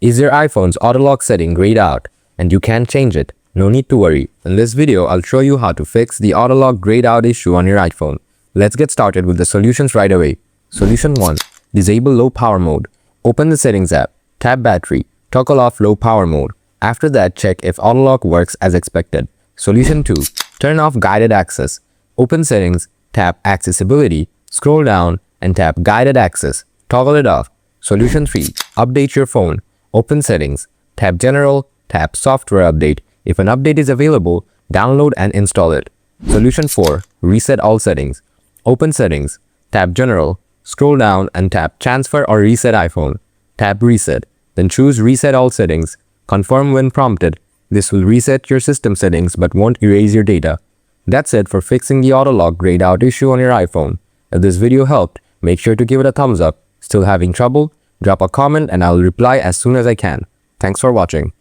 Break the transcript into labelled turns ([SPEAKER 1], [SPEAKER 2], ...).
[SPEAKER 1] Is your iPhone's auto lock setting grayed out and you can't change it? No need to worry. In this video, I'll show you how to fix the auto lock grayed out issue on your iPhone. Let's get started with the solutions right away. Solution 1. Disable low power mode. Open the settings app, tap battery, toggle off low power mode. After that, check if auto lock works as expected. Solution 2. Turn off guided access. Open settings, tap accessibility, scroll down and tap guided access. Toggle it off. Solution 3. Update your phone. Open settings, tap general, tap software update. If an update is available, download and install it. Solution 4. Reset all settings. Open settings, tap general, scroll down and tap transfer or reset iPhone. Tap reset, then choose reset all settings. Confirm when prompted. This will reset your system settings but won't erase your data. That's it for fixing the auto lock grayed out issue on your iPhone. If this video helped, make sure to give it a thumbs up. Still having trouble? Drop a comment and I'll reply as soon as I can. Thanks for watching.